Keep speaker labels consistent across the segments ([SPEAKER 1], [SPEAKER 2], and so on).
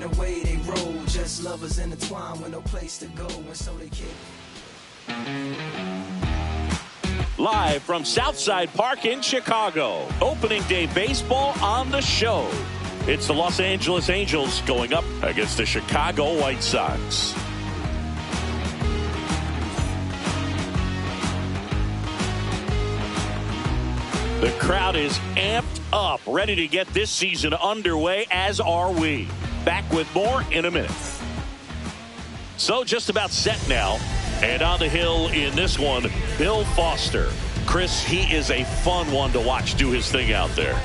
[SPEAKER 1] and the way they roll. Just lovers intertwined with no place to go, and so they kick.
[SPEAKER 2] Live from Southside Park in Chicago, opening day baseball on the show. It's the Los Angeles Angels going up against the Chicago White Sox. The crowd is amped up, ready to get this season underway, as are we. Back with more in a minute. So just about set now. And on the hill in this one, Bill Foster. Chris, he is a fun one to watch do his thing out there.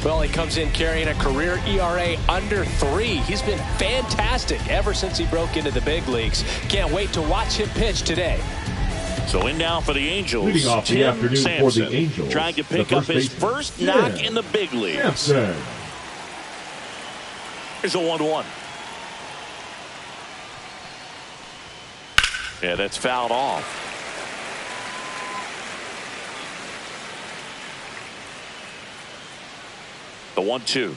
[SPEAKER 3] Well, he comes in carrying a career ERA under 3. He's been fantastic ever since he broke into the big leagues. Can't wait to watch him pitch today.
[SPEAKER 2] So in now for the Angels,
[SPEAKER 4] leading off the afternoon
[SPEAKER 2] Sampson,
[SPEAKER 4] for the Angels,
[SPEAKER 2] trying to pick up his first knock in the big leagues.
[SPEAKER 4] Sampson.
[SPEAKER 2] Here's a 1-1. Yeah, that's fouled off. The 1-2.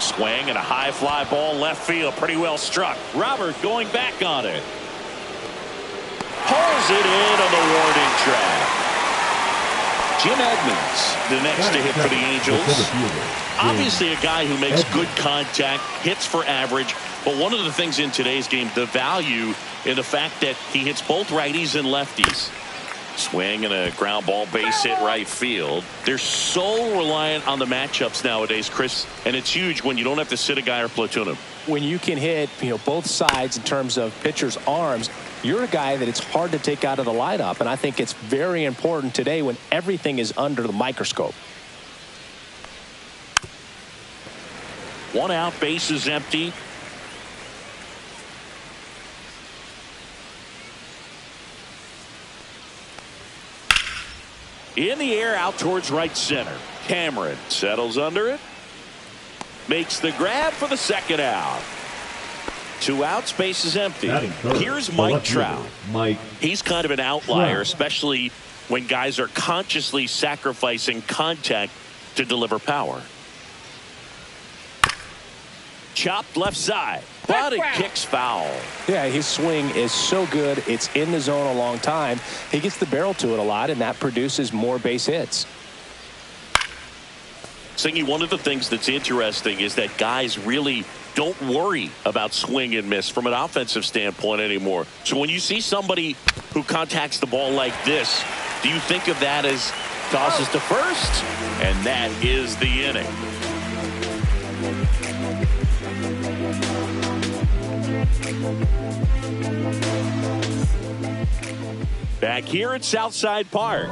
[SPEAKER 2] Swing and a high fly ball left field. Pretty well struck. Robert going back on it. Pulls it in on the warning track. Jim Edmonds, the next to hit for the Angels. Obviously a guy who makes good contact, hits for average. But one of the things in today's game, the value in the fact that he hits both righties and lefties. Swing and a ground ball base hit right field. They're so reliant on the matchups nowadays, Chris, and it's huge when you don't have to sit a guy or platoon him.
[SPEAKER 3] When you can hit, both sides in terms of pitchers' arms, you're a guy that it's hard to take out of the lineup, and I think it's very important today when everything is under the microscope.
[SPEAKER 2] 1 out, base is empty. In the air, out towards right center. Cameron settles under it. Makes the grab for the second out. 2 outs, base is empty. Here's Mike Trout. He's kind of an outlier, especially when guys are consciously sacrificing contact to deliver power. Chopped left side, but it kicks foul.
[SPEAKER 3] Yeah, his swing is so good. It's in the zone a long time. He gets the barrel to it a lot, and that produces more base hits.
[SPEAKER 2] Singy, one of the things that's interesting is that guys really don't worry about swing and miss from an offensive standpoint anymore. So when you see somebody who contacts the ball like this, do you think of that as tosses to first? And that is the inning. Back here at Southside Park.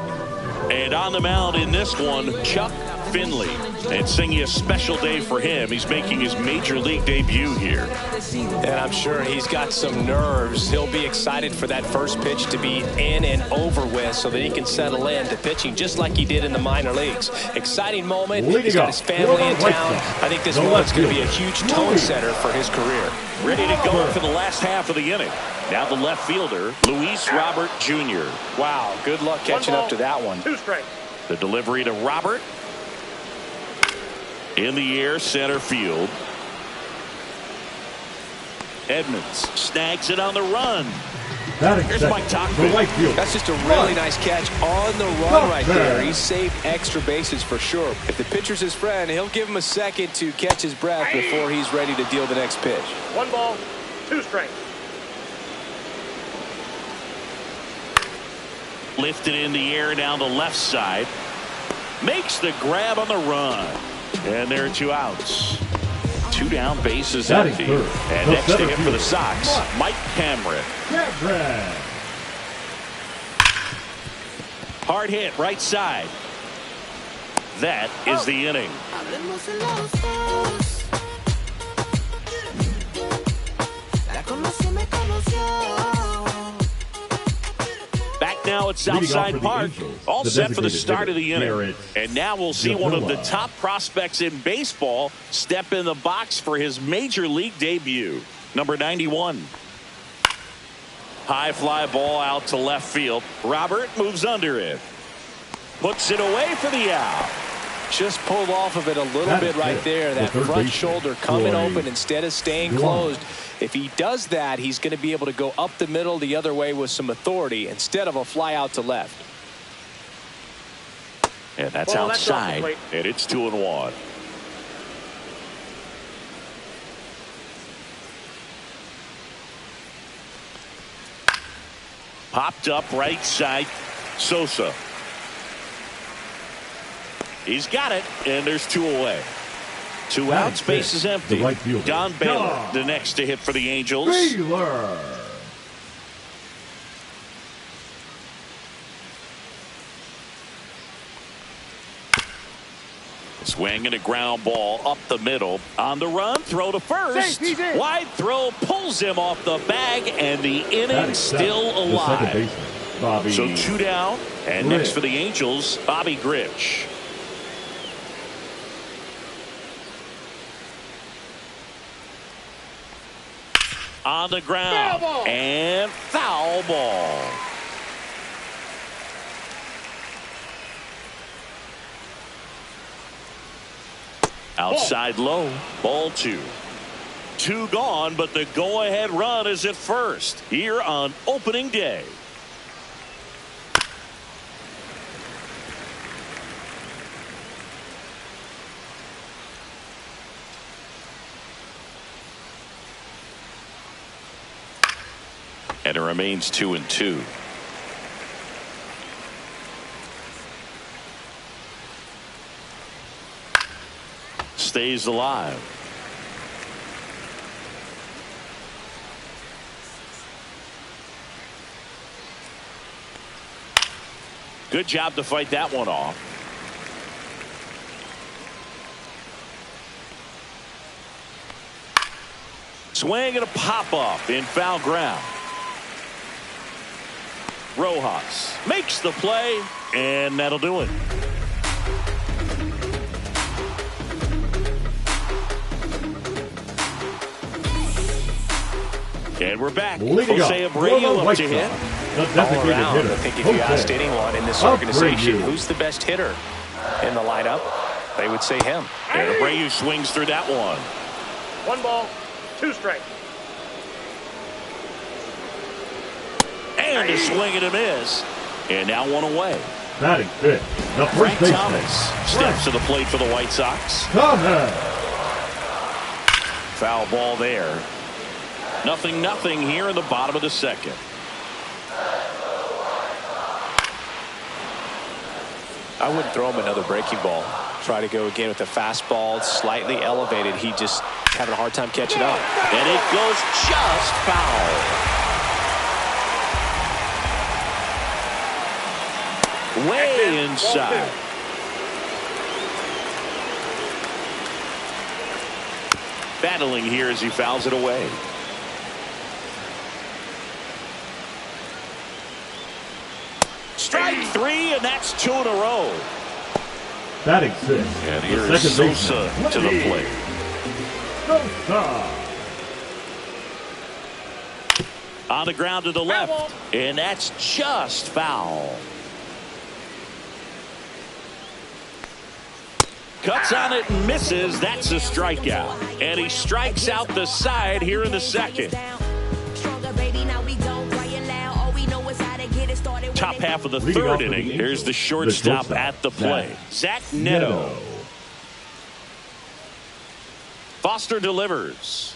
[SPEAKER 2] And on the mound in this one, Chuck Finley. And Singy, a special day for him. He's making his major league debut here.
[SPEAKER 3] And I'm sure he's got some nerves. He'll be excited for that first pitch to be in and over with so that he can settle in to pitching just like he did in the minor leagues. Exciting moment. He's got his family in town. I think this moment's going to be a huge tone setter for his career.
[SPEAKER 2] Ready to go for the last half of the inning. Now the left fielder, Luis Robert Jr.
[SPEAKER 3] Wow, good luck catching up to that one.
[SPEAKER 5] 2 strikes.
[SPEAKER 2] The delivery to Robert. In the air, center field. Edmonds snags it on the run. Here's Mike Tauchman.
[SPEAKER 3] That's just a really nice catch on the run right there. He saved extra bases for sure. If the pitcher's his friend, he'll give him a second to catch his breath before he's ready to deal the next pitch.
[SPEAKER 5] 1 ball, 2 strikes.
[SPEAKER 2] Lifted in the air down the left side. Makes the grab on the run. And there are 2 outs. 2 down, bases empty. And next to him for the Sox, Mike Cameron. Hard hit, right side. That is the inning. Back now at Southside Park, all set for the start of the inning. And now we'll see one of the top prospects in baseball step in the box for his major league debut. Number 91. High fly ball out to left field. Robert moves under it. Puts it away for the out.
[SPEAKER 3] Just pulled off of it a little bit right there. That front shoulder coming open instead of staying closed. If he does that, he's going to be able to go up the middle the other way with some authority instead of a fly out to left.
[SPEAKER 2] And that's outside. And it's 2-1. Popped up right side. Sosa. He's got it, and there's 2 away. 2 out, space is empty. Don Baylor, the next to hit for the Angels.
[SPEAKER 4] Baylor.
[SPEAKER 2] Swinging a ground ball up the middle. On the run, throw to first. Wide throw pulls him off the bag, and the inning still alive. So 2 down, and next for the Angels, Bobby Grich. On the ground, and foul ball. Outside low, ball 2. 2 gone, but the go-ahead run is at first here on opening day. And it remains 2-2. Stays alive. Good job to fight that one off. Swing and a pop up in foul ground. Rojas makes the play, and that'll do it. And we're back. Jose Abreu up to hit.
[SPEAKER 3] All around, I think if you asked anyone in this organization who's the best hitter in the lineup, they would say him.
[SPEAKER 2] And Abreu swings through that one.
[SPEAKER 5] 1 ball, 2 strikes.
[SPEAKER 2] And a swing and a miss. And now 1 away.
[SPEAKER 4] Batting fifth, the
[SPEAKER 2] Frank Thomas steps to the plate for the White Sox. Foul ball there. 0-0 here in the bottom of the second.
[SPEAKER 3] I wouldn't throw him another breaking ball. Try to go again with the fastball, slightly elevated. He just having a hard time catching up.
[SPEAKER 2] And it goes just foul. Way inside. Battling here as he fouls it away. Strike 3, and that's 2 in a row.
[SPEAKER 4] Batting sixth.
[SPEAKER 2] And here's Sosa to the plate. On the ground to the left, and that's just foul. Cuts on it and misses. That's a strikeout. And he strikes out the side here in the second. Top half of the third inning. Here's the shortstop at the plate. Zach Neto. Foster delivers.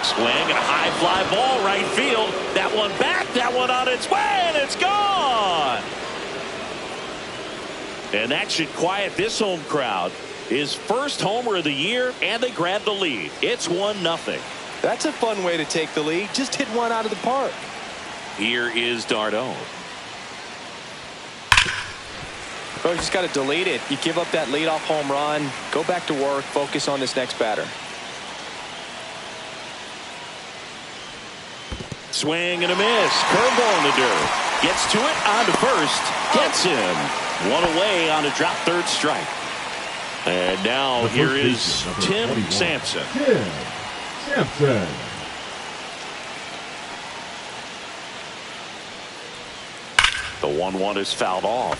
[SPEAKER 2] Swing and a high fly ball right field. That one back. That one on its way, and it's gone. And that should quiet this home crowd. His first homer of the year, and they grab the lead. It's 1-0.
[SPEAKER 3] That's a fun way to take the lead. Just hit one out of the park.
[SPEAKER 2] Here is Darno.
[SPEAKER 3] Well, you just got to delete it. You give up that leadoff home run. Go back to work. Focus on this next batter.
[SPEAKER 2] Swing and a miss. Curveball in the dirt. Gets to it. On to first. Gets him. 1 away on a drop third strike. And now here is Tim Sampson.
[SPEAKER 4] Sampson.
[SPEAKER 2] The 1-1 is fouled off.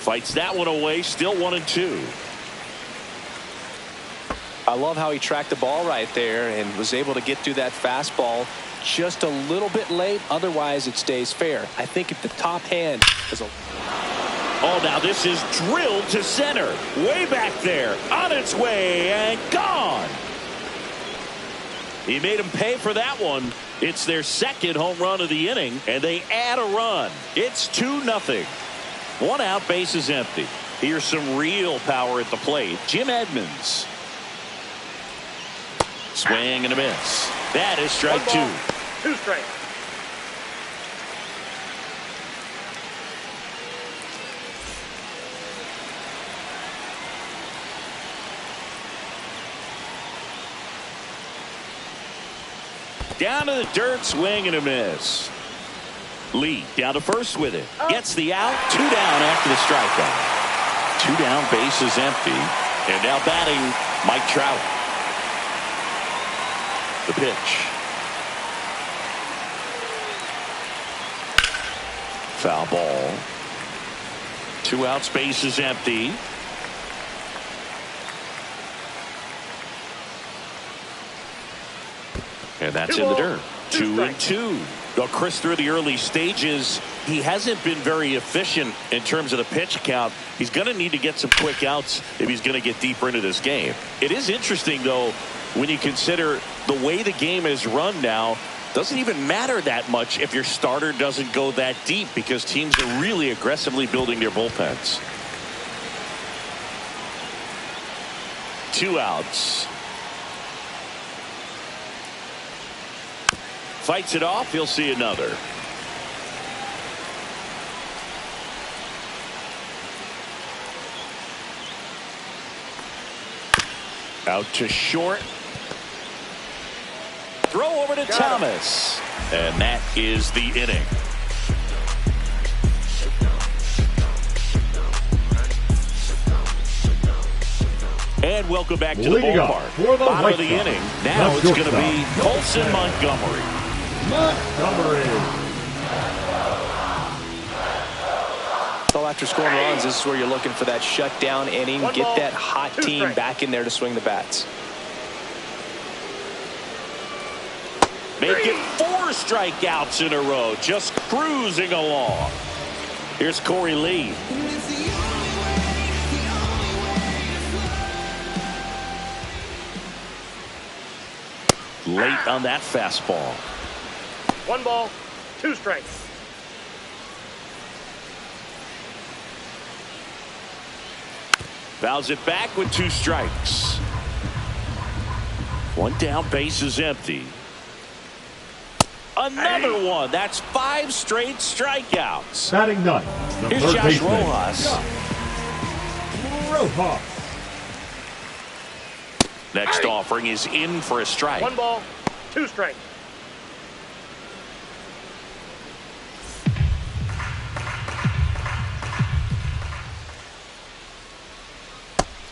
[SPEAKER 2] Fights that one away. Still 1-2.
[SPEAKER 3] I love how he tracked the ball right there and was able to get through that fastball just a little bit late. Otherwise, it stays fair. I think if the top hand is a...
[SPEAKER 2] Oh, now this is drilled to center. Way back there. On its way and gone. He made him pay for that one. It's their second home run of the inning, and they add a run. It's 2-0. 1 out, bases empty. Here's some real power at the plate. Jim Edmonds. Swing and a miss. That is strike 2.
[SPEAKER 5] 2 strikes.
[SPEAKER 2] Down to the dirt, swing and a miss. Lee down to first with it. Gets the out. 2 down after the strikeout. 2 down, bases empty. And now batting, Mike Trout. The pitch. Foul ball. 2 outs, bases empty. And that's in the dirt. 2-2. Well, Chris, through the early stages, he hasn't been very efficient in terms of the pitch count. He's going to need to get some quick outs if he's going to get deeper into this game. It is interesting, though, when you consider the way the game is run now. Doesn't even matter that much if your starter doesn't go that deep, because teams are really aggressively building their bullpens. 2 outs. Fights it off. He'll see another. Out to short. Throw over to Thomas. And that is the inning. And welcome back to the ballpark. Bottom of the inning. Now it's going to be Colson Montgomery.
[SPEAKER 3] So after scoring runs, this is where you're looking for that shutdown inning. Get that hot team back in there to swing the bats.
[SPEAKER 2] Make it 4 strikeouts in a row. Just cruising along. Here's Corey Lee. Late on that fastball.
[SPEAKER 5] 1 ball, 2 strikes.
[SPEAKER 2] Fouls it back with 2 strikes. 1 down, bases empty. Another one. That's 5 straight strikeouts.
[SPEAKER 4] Batting 9.
[SPEAKER 2] Here's Josh Rojas. Next offering is in for a strike.
[SPEAKER 5] 1 ball, 2 strikes.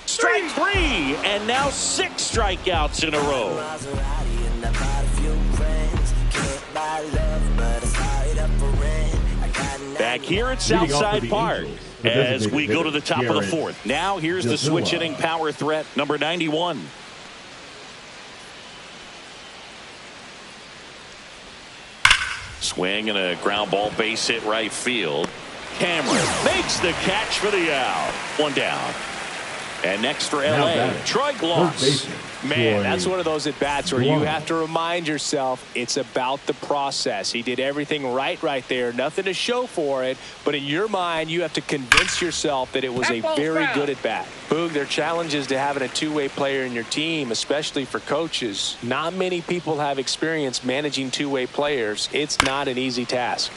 [SPEAKER 2] Strike 3, and now 6 strikeouts in a row. Back here at Southside Park as we go to the top of the 4th. Now here's the switch hitting power threat, number 91. Swing and a ground ball, base hit right field. Cameron makes the catch for the out. 1 down. And next for LA, Troy Glaus.
[SPEAKER 3] Man, that's one of those at-bats where you have to remind yourself it's about the process. He did everything right there. Nothing to show for it. But in your mind, you have to convince yourself that it was a very good at-bat. Boog, their challenge is to having a two-way player in your team, especially for coaches. Not many people have experience managing two-way players. It's not an easy task.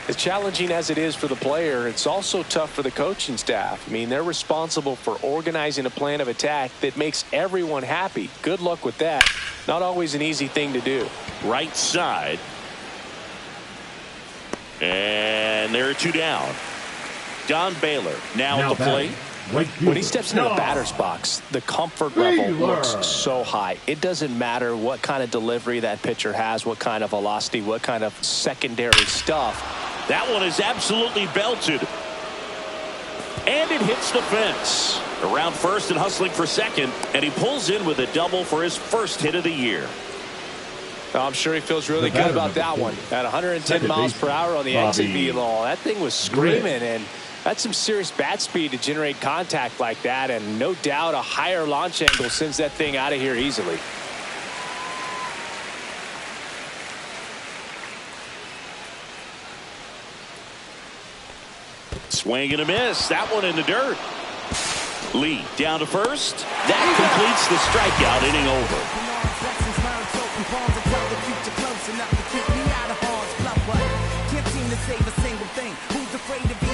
[SPEAKER 3] As challenging as it is for the player, it's also tough for the coaching staff. I mean, they're responsible for organizing a plan of attack that makes everyone happy. Good luck with that. Not always an easy thing to do.
[SPEAKER 2] Right side. And there are 2 down. Don Baylor now at the plate.
[SPEAKER 4] Right fielder.
[SPEAKER 3] When he steps into the batter's box, the comfort level looks so high. It doesn't matter what kind of delivery that pitcher has, what kind of velocity, what kind of secondary stuff.
[SPEAKER 2] That one is absolutely belted. And it hits the fence. Around first and hustling for second, and he pulls in with a double for his first hit of the year.
[SPEAKER 3] I'm sure he feels really good about that one. At 110 miles per hour on the exit velo, that thing was screaming, and that's some serious bat speed to generate contact like that, and no doubt a higher launch angle sends that thing out of here easily.
[SPEAKER 2] Swing and a miss. That one in the dirt. Lee down to first. That completes the strikeout, inning over.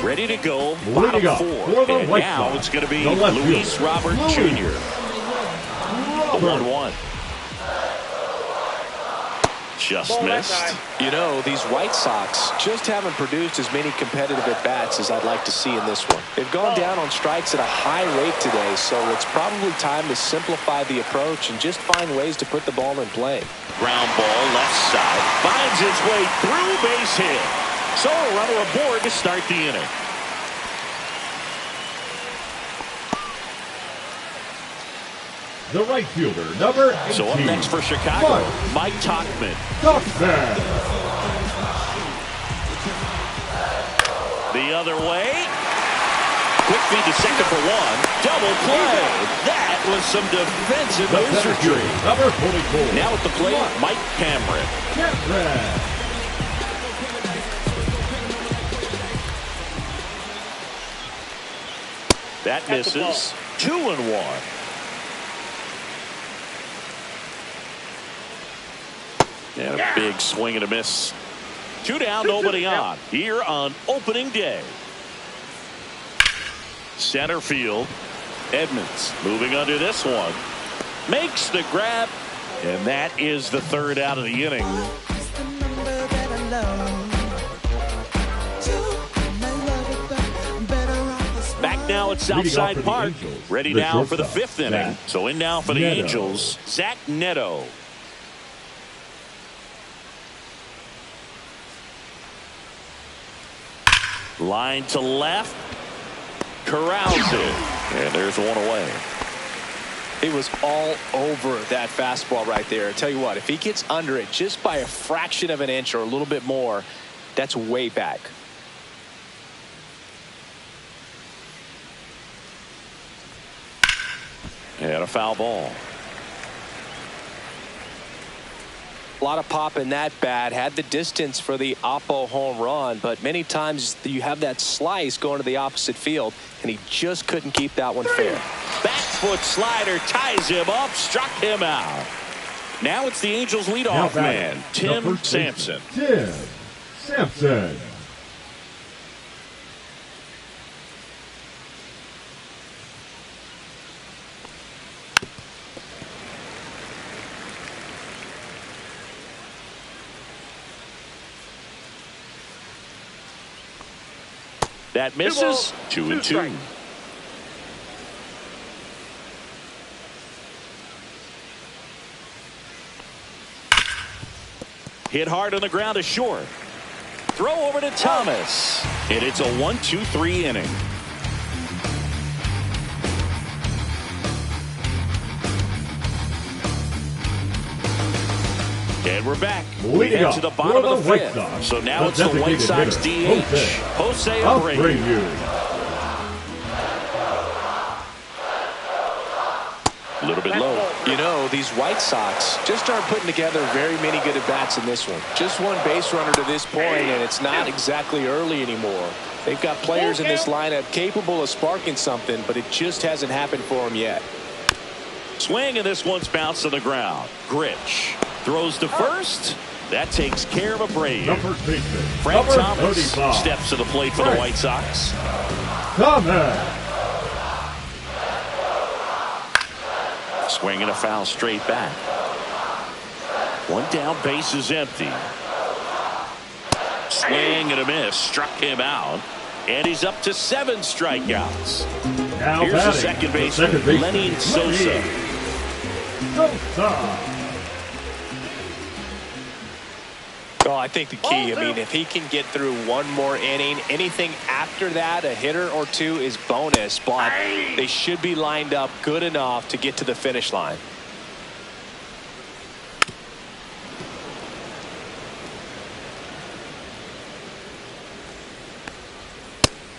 [SPEAKER 2] Ready to go, bottom four. And now it's going to be Luis Robert Jr. 1-1. Just missed.
[SPEAKER 3] You know, these White Sox just haven't produced as many competitive at-bats as I'd like to see in this one. They've gone down on strikes at a high rate today, so it's probably time to simplify the approach and just find ways to put the ball in play.
[SPEAKER 2] Ground ball left side. Finds its way through, base hit. So a runner aboard to start the inning.
[SPEAKER 4] The right fielder, number 18.
[SPEAKER 2] So up next for Chicago, Mike Tauchman. The other way. Quick feed to second for one. Double play. That was some defensive wizardry.
[SPEAKER 4] Number 44.
[SPEAKER 2] Now at the plate, Mike Cameron. That misses. 2-1. And a big swing and a miss. 2 down, nobody on. Here on opening day. Center field. Edmonds moving under this one. Makes the grab. And that is the third out of the inning. Back now at Southside Park. Ready now for the fifth inning. So in now for the Angels, Zach Neto. Line to left. Corrals it. And there's one away.
[SPEAKER 3] It was all over that fastball right there. I tell you what, if he gets under it just by a fraction of an inch or a little bit more, that's way back.
[SPEAKER 2] And a foul ball.
[SPEAKER 3] A lot of pop in that bat. Had the distance for the Oppo home run, but many times you have that slice going to the opposite field, and he just couldn't keep that one fair.
[SPEAKER 2] Back foot slider ties him up, struck him out. Now it's the Angels leadoff man, Tim Sampson.
[SPEAKER 4] Tim Sampson.
[SPEAKER 2] That misses. 2-2. Hit hard on the ground to short. Throw over to Thomas. And it's a 1-2-3 inning. And we're back. We head to the bottom of the fifth. So now it's the White Sox DH, Jose Abreu. A little bit low.
[SPEAKER 3] You know, these White Sox just aren't putting together very many good at-bats in this one. Just one base runner to this point, and it's not exactly early anymore. They've got players in this lineup capable of sparking something, but it just hasn't happened for them yet.
[SPEAKER 2] Swing, and this one's bounced to the ground. Grich throws to first. That takes care of Abreu. Frank Thomas steps to the plate for the White Sox. Swing and a foul straight back. One down, base is empty. Swing and a miss, struck him out. And he's up to 7 strikeouts.
[SPEAKER 4] Now
[SPEAKER 2] Here's the
[SPEAKER 4] batting,
[SPEAKER 2] second baseman, Lenny Sosa.
[SPEAKER 3] Oh, I think the key, I mean, if he can get through one more inning, anything after that, a hitter or two is bonus, but they should be lined up good enough to get to the finish line.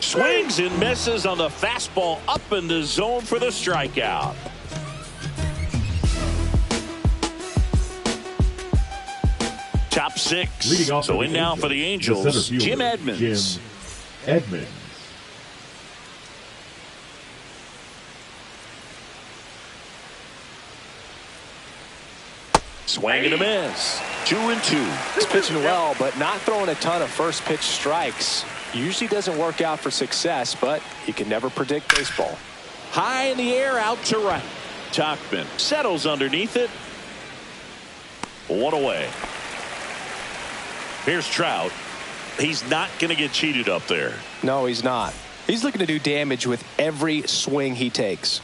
[SPEAKER 2] Swings and misses on the fastball up in the zone for the strikeout. Top six. So in now for the Angels, Jim Edmonds. Swing and a miss. 2-2.
[SPEAKER 3] He's pitching well, but not throwing a ton of first pitch strikes. Usually doesn't work out for success, but you can never predict baseball.
[SPEAKER 2] High in the air, out to right. Tauchman settles underneath it. One away. Here's Trout. He's not going to get cheated up there.
[SPEAKER 3] No, he's not. He's looking to do damage with every swing he takes.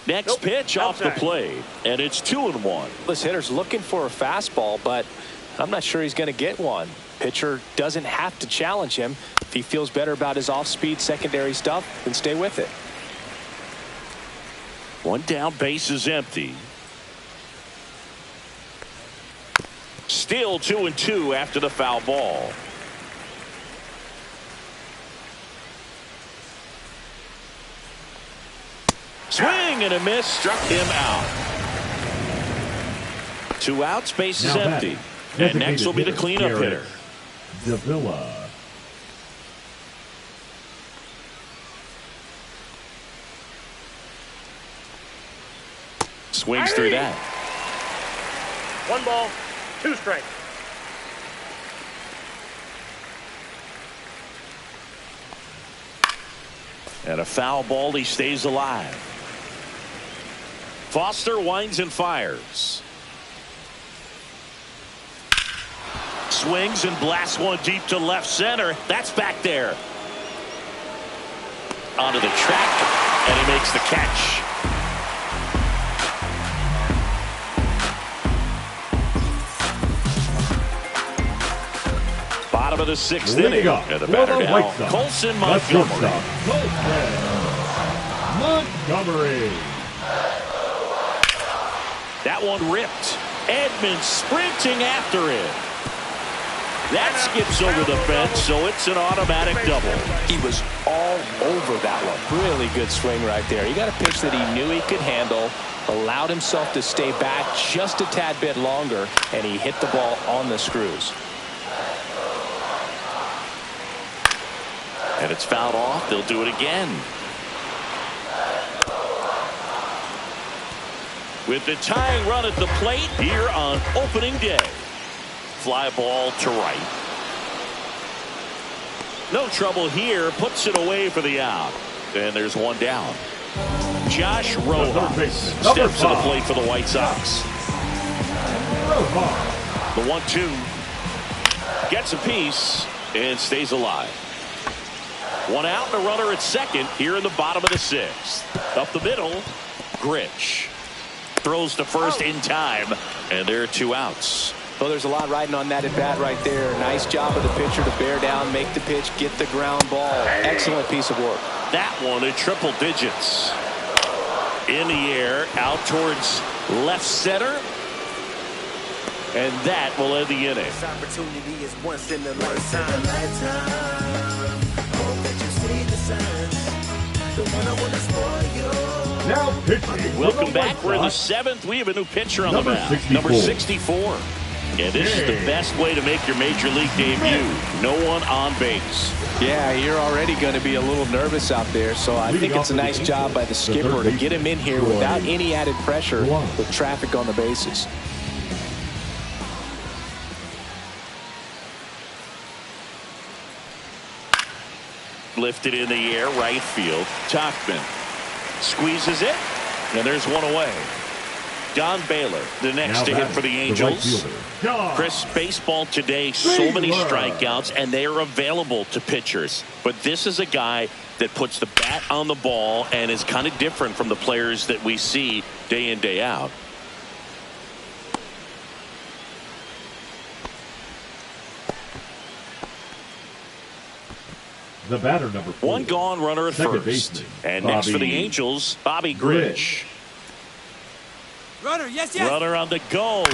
[SPEAKER 2] Next pitch off the plate, and it's 2-1.
[SPEAKER 3] This hitter's looking for a fastball, but I'm not sure he's going to get one. Pitcher doesn't have to challenge him. If he feels better about his off-speed secondary stuff, then stay with it.
[SPEAKER 2] One down, base is empty. Still 2-2 after the foul ball. Swing and a miss, struck him out. 2 outs, base is empty. And next will be the cleanup hitter.
[SPEAKER 4] Davila.
[SPEAKER 2] Swings through that.
[SPEAKER 5] 1 ball, 2 strikes.
[SPEAKER 2] And a foul ball, he stays alive. Foster winds and fires. Swings and blasts one deep to left center. That's back there. Onto the track, and he makes the catch. Bottom of the 6th inning. And the batter now, Colson Montgomery. That one ripped. Edmonds sprinting after it. That skips over the fence, so it's an automatic double.
[SPEAKER 3] He was all over that one. Really good swing right there. He got a pitch that he knew he could handle, allowed himself to stay back just a tad bit longer, and he hit the ball on the screws.
[SPEAKER 2] And it's fouled off. They'll do it again. With the tying run at the plate here on opening day. Fly ball to right. No trouble here. Puts it away for the out. And there's one down. Josh Rojas steps to the plate for the White Sox. The 1-2. Gets a piece and stays alive. 1 out and a runner at second here in the bottom of the 6th. Up the middle, Grich throws to first in time, and there are 2 outs.
[SPEAKER 3] Well, there's a lot riding on that at bat right there. Nice job of the pitcher to bear down, make the pitch, get the ground ball. Excellent piece of work.
[SPEAKER 2] That one at triple digits. In the air, out towards left center. And that will end the inning.
[SPEAKER 1] This opportunity is once in a lifetime. Hope that you see the signs. The one I want to spoil you.
[SPEAKER 4] Now pitching.
[SPEAKER 2] Welcome back. We're in the 7th. We have a new pitcher on the mound. Number 64. And this is the best way to make your major league debut. No one on base.
[SPEAKER 3] Yeah, you're already going to be a little nervous out there, so I think it's a nice job by the skipper to get him in here without any added pressure with traffic on the bases.
[SPEAKER 2] Lifted in the air, right field. Tauchman squeezes it, and there's one away. Don Baylor, the next to hit for the Angels. Chris, baseball today, so many strikeouts, and they are available to pitchers. But this is a guy that puts the bat on the ball and is kind of different from the players that we see day in, day out.
[SPEAKER 4] The batter, number 4.
[SPEAKER 2] One gone, runner at first.
[SPEAKER 4] Baseman,
[SPEAKER 2] and next for the Angels, Bobby Grich.
[SPEAKER 6] Runner, yes.
[SPEAKER 2] Runner on the go.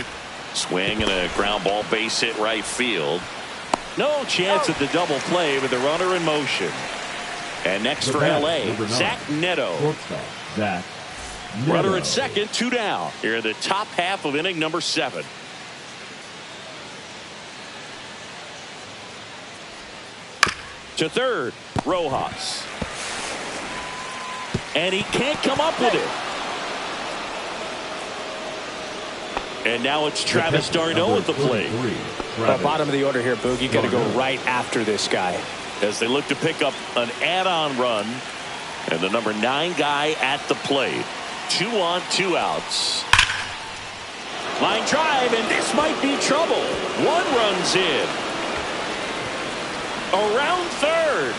[SPEAKER 2] Swing and a ground ball, base hit right field. No chance at the double play with the runner in motion. And next for LA, Zach Neto.
[SPEAKER 4] Zach Neto.
[SPEAKER 2] Runner at second, 2 down. Here in the top half of inning number 7. To third, Rojas. And he can't come up with it. And now it's Travis d'Arnaud at the plate.
[SPEAKER 3] Bottom of the order here, Boog. You got to go right after this guy.
[SPEAKER 2] As they look to pick up an add-on run. And the number 9 guy at the plate. 2 on, 2 outs. Line drive, and this might be trouble. 1 runs in. Around third.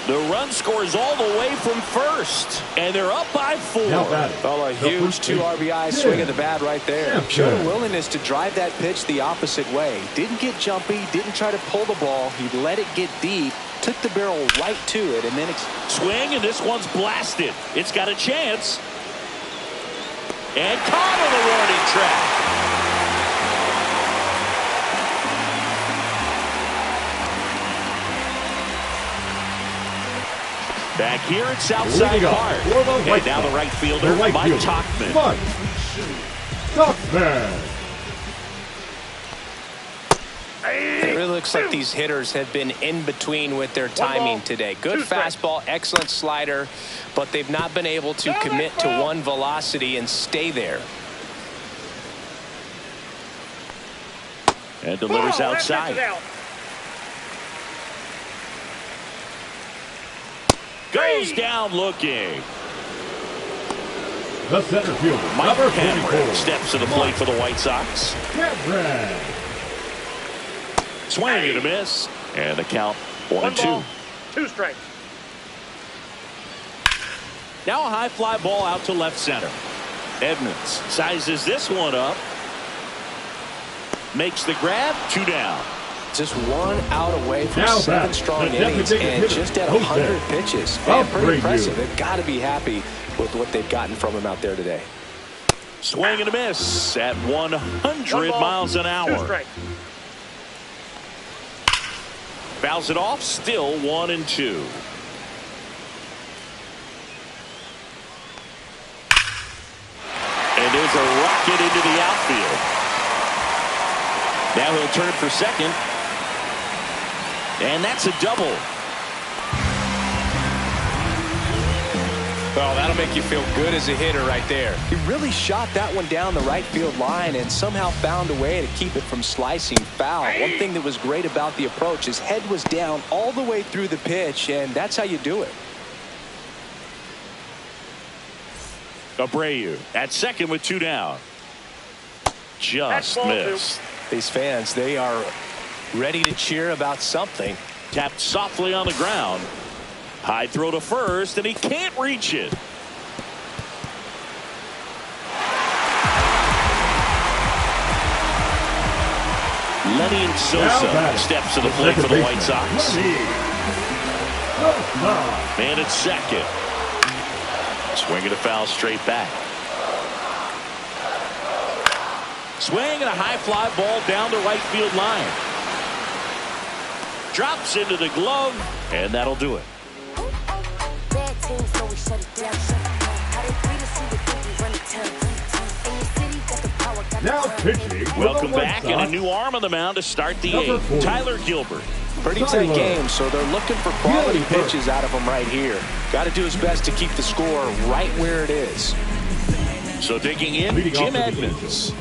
[SPEAKER 2] The run scores all the way from first. And they're up by 4.
[SPEAKER 3] Well, a huge 2 RBI swing of the bat right there. Showed a willingness to drive that pitch the opposite way. Didn't get jumpy, didn't try to pull the ball. He let it get deep, took the barrel right to it, and then
[SPEAKER 2] swing, and this one's blasted. It's got a chance. And caught on the warning track. Back here at Southside Park. And now the right fielder, Mike Tauchman.
[SPEAKER 3] It really looks like these hitters have been in between with their timing today. Good fastball, excellent slider, but they've not been able to commit to one velocity and stay there.
[SPEAKER 2] And delivers outside. Goes down looking.
[SPEAKER 4] The center fielder,
[SPEAKER 2] Mike
[SPEAKER 4] number
[SPEAKER 2] Cameron steps to the plate for the White Sox.
[SPEAKER 4] Cameron.
[SPEAKER 2] Swing and a miss. And the count 1-2.
[SPEAKER 5] 2 strikes.
[SPEAKER 2] Now a high fly ball out to left center. Edmonds sizes this one up. Makes the grab. 2 down.
[SPEAKER 3] Just 1 out away from 7 strong innings and just at 100 pitches. Man, pretty impressive. They've got to be happy with what they've gotten from him out there today.
[SPEAKER 2] Swing and a miss at 100 miles an hour.
[SPEAKER 5] 2 strikes.
[SPEAKER 2] Fouls it off. Still 1-2. And there's a rocket into the outfield. Now he'll turn it for second. And that's a double.
[SPEAKER 3] Well, that'll make you feel good as a hitter right there. He really shot that one down the right field line and somehow found a way to keep it from slicing foul. One thing that was great about the approach, his head was down all the way through the pitch, and that's how you do it.
[SPEAKER 2] Abreu at second with 2 down. Just missed.
[SPEAKER 3] These fans, they are ready to cheer about something.
[SPEAKER 2] Tapped softly on the ground. High throw to first, and he can't reach it. Lenny Sosa steps to the plate for the White Sox. Man at second. Swinging a foul straight back. Swing and a high fly ball down the right field line. Drops into the glove, and that'll do it.
[SPEAKER 4] Now pitching.
[SPEAKER 2] Welcome back, and a new arm on the mound to start the 8th. Tyler Gilbert.
[SPEAKER 3] Pretty tight game, so they're looking for quality pitches out of him right here. Got to do his best to keep the score right where it is.
[SPEAKER 2] So digging in, Jim Edmonds.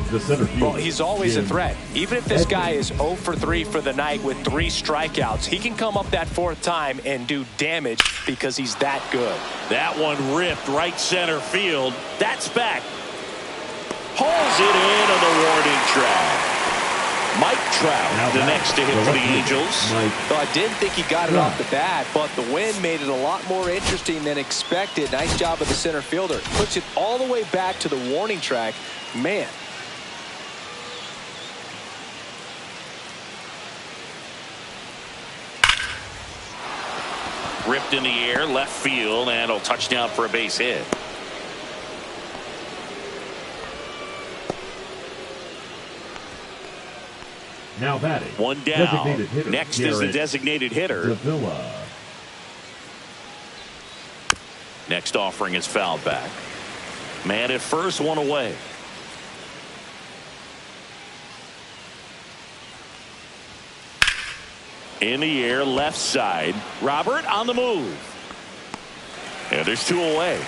[SPEAKER 3] Well, he's always a threat. Even if this guy is 0 for 3 for the night with 3 strikeouts, he can come up that 4th time and do damage because he's that good.
[SPEAKER 2] That one ripped right center field. That's back. Pulls it in on the warning track. Mike Trout, the next to hit for the Angels.
[SPEAKER 3] Well, I didn't think he got it off the bat, but the wind made it a lot more interesting than expected. Nice job of the center fielder. Puts it all the way back to the warning track. Man.
[SPEAKER 2] Ripped in the air, left field, and a touchdown for a base hit.
[SPEAKER 4] Now batting.
[SPEAKER 2] One down. Next is the designated hitter.
[SPEAKER 4] Davila.
[SPEAKER 2] Next offering is fouled back. Man at first, one away. In the air, left side. Robert on the move. And there's two away.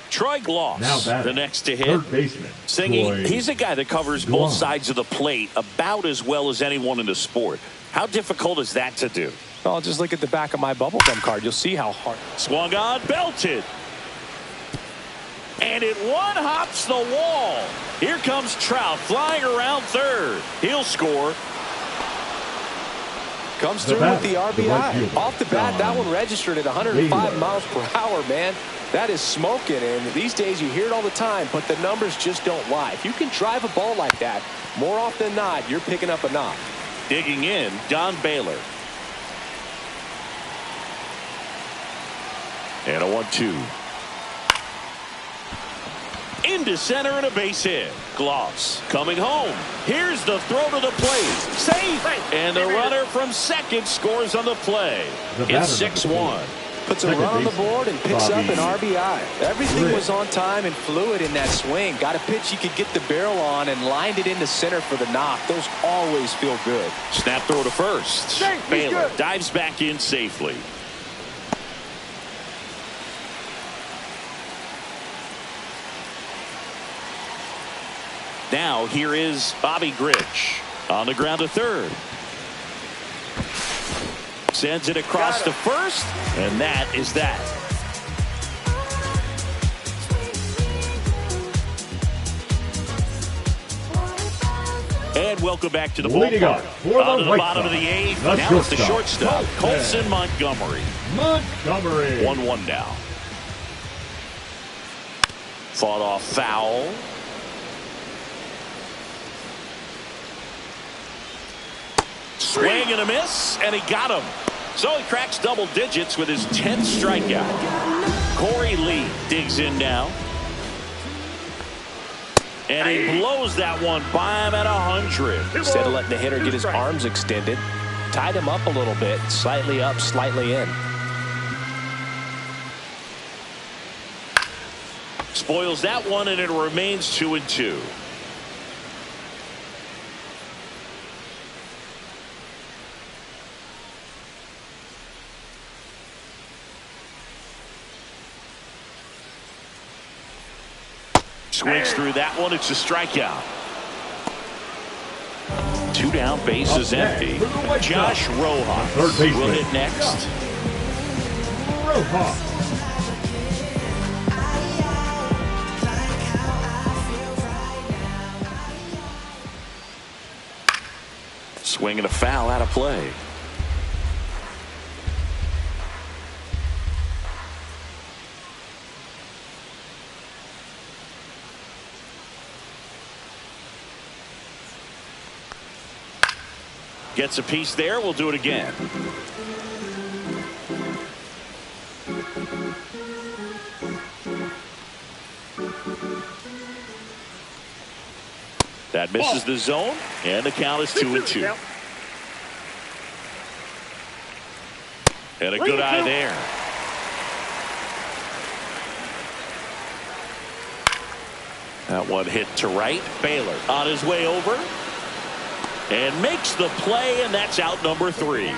[SPEAKER 2] Troy Gloss, the next to hit. Singing, he's a guy that covers both sides of the plate about as well as anyone in the sport. How difficult is that to do?
[SPEAKER 3] Well, just look at the back of my bubblegum card. You'll see how hard.
[SPEAKER 2] Swung on, belted. And it one-hops the wall. Here comes Trout flying around third. He'll score.
[SPEAKER 3] Comes through with the RBI. Off the bat, that one registered at 105 miles per hour, man. That is smoking, and these days you hear it all the time, but the numbers just don't lie. If you can drive a ball like that, more often than not, you're picking up a knock.
[SPEAKER 2] Digging in, Don Baylor. And a 1-2. Into center and a base hit. Gloss coming home. Here's the throw to the plate. Safe. And the runner from second scores on the play. It's 6-1.
[SPEAKER 3] Puts a run on the board and picks up an RBI. Everything was on time and fluid in that swing. Got a pitch he could get the barrel on and lined it into center for the knock. Those always feel good.
[SPEAKER 2] Snap throw to first. Baylor dives back in safely. Now here is Bobby Grich on the ground to third. Sends it across to first, and that is that. And welcome back to the ballpark. On to the bottom of the eighth. Now it's the shortstop, Colson Montgomery. 1-1 now. Fought off foul. Swing and a miss, and he got him. So he cracks double digits with his 10th strikeout. Corey Lee digs in now. And he blows that one by him at 100.
[SPEAKER 3] Instead of letting the hitter get his arms extended, tied him up a little bit, slightly up, slightly in.
[SPEAKER 2] Spoils that one, and it remains 2-2. Swings through that one. It's a strikeout. 2 down, bases empty. Josh Rojas will hit next. Swing and a foul out of play. Gets a piece there. We'll do it again. That misses the zone, and the count is 2-2. And a good eye there. That one hit to right. Baylor on his way over. And makes the play, and that's out number 3.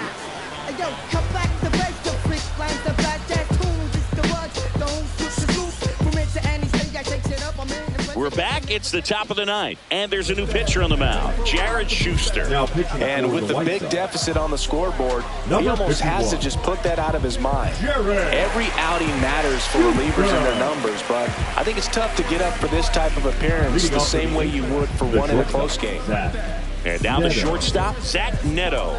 [SPEAKER 2] We're back. It's the top of the ninth, and there's a new pitcher on the mound, Jared Schuster.
[SPEAKER 3] And with the big deficit on the scoreboard, he almost has to just put that out of his mind. Every outing matters for relievers and their numbers, but I think it's tough to get up for this type of appearance the same way you would for one in a close game.
[SPEAKER 2] And now the shortstop, Zach Neto.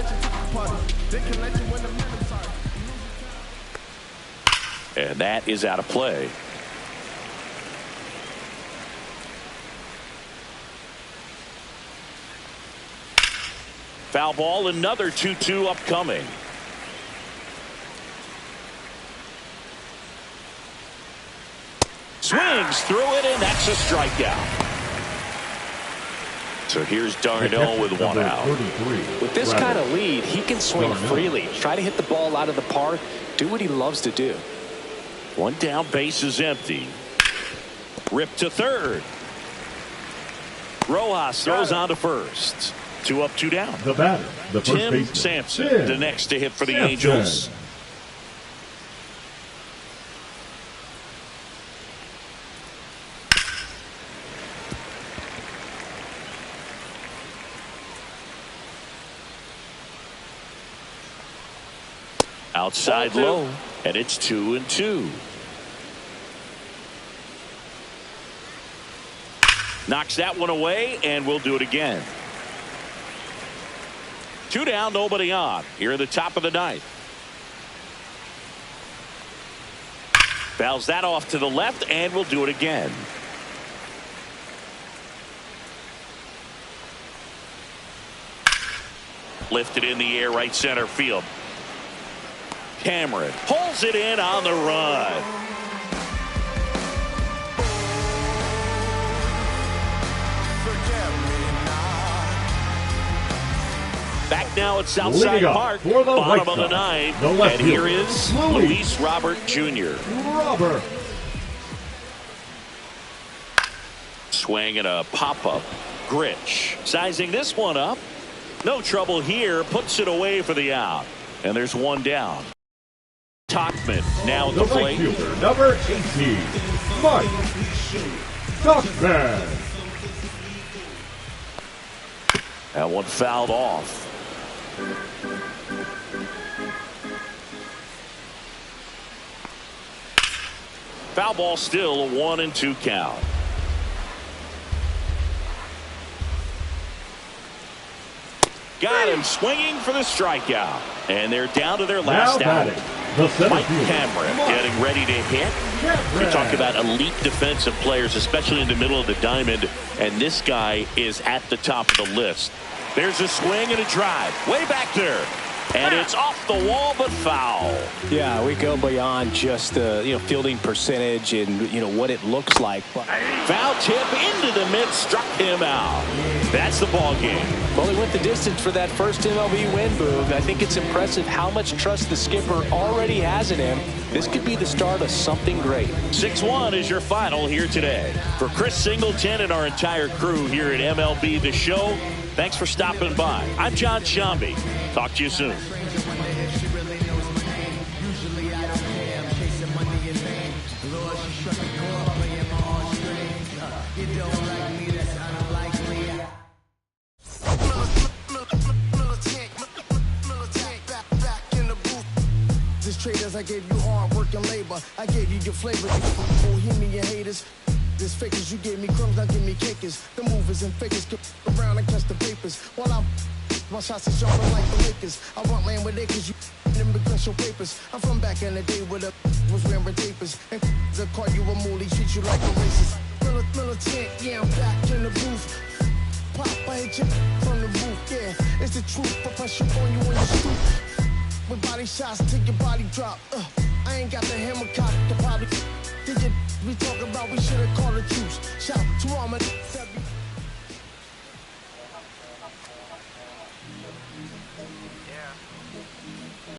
[SPEAKER 2] And that is out of play. Foul ball, another 2-2 upcoming. Swings through it, and that's a strikeout. So here's Darno with one out.
[SPEAKER 3] With this kind of lead, he can swing freely, try to hit the ball out of the park, do what he loves to do.
[SPEAKER 2] One down, base is empty. Ripped to third. Rojas throws on to first. 2 up, 2 down.
[SPEAKER 4] The batter, the first
[SPEAKER 2] Tim
[SPEAKER 4] baseman,
[SPEAKER 2] Sampson, the next to hit for the Angels. Outside low, and it's 2-2. Knocks that one away, and we'll do it again. 2 down, nobody on. Here at the top of the ninth. Fouls that off to the left, and we'll do it again. Lifted in the air, right center field. Cameron pulls it in on the run. Back now at Southside Park, bottom of the ninth, and here is Luis Robert Jr. Swing and a pop-up. Grich sizing this one up. No trouble here, puts it away for the out. And there's one down. Tauchman now at the plate.
[SPEAKER 4] Right fielder, number 18, Mike Tauchman.
[SPEAKER 2] That one fouled off. Foul ball, still a 1-2 count. Got him swinging for the strikeout. And they're down to their last out. Mike Cameron getting ready to hit. We talk about elite defensive players, especially in the middle of the diamond, and this guy is at the top of the list. There's a swing and a drive way back there, and it's off the wall but foul.
[SPEAKER 3] Yeah, we go beyond just the fielding percentage and what it looks like.
[SPEAKER 2] Foul tip into the mid, struck him out. That's the ball game.
[SPEAKER 3] Well, he went the distance for that first MLB win, Boog. I think it's impressive how much trust the skipper already has in him. This could be the start of something great.
[SPEAKER 2] 6-1 is your final here today. For Chris Singleton and our entire crew here at MLB The Show, thanks for stopping by. I'm John Shambi. Talk to you soon.
[SPEAKER 7] Traders, I gave you hard work and labor. I gave you your flavor, you bohemian haters. This fakers, you gave me crumbs, now give me cakers. The movers and fakers get around and catch the papers. While I'm my shots is jumping like the Lakers. I want land with acres, you them because your papers. I'm from back in the day where the was wearing papers. And the call you a moolie, treat you like a racist. Militant, yeah, I'm back in the booth. Pop, I hit you from the roof, yeah. It's the truth, I press you on you on your stoop. With body shots till your body drop. I ain't got the hammer cock to probably. Think we talk about we should've called a truce. Shout to all my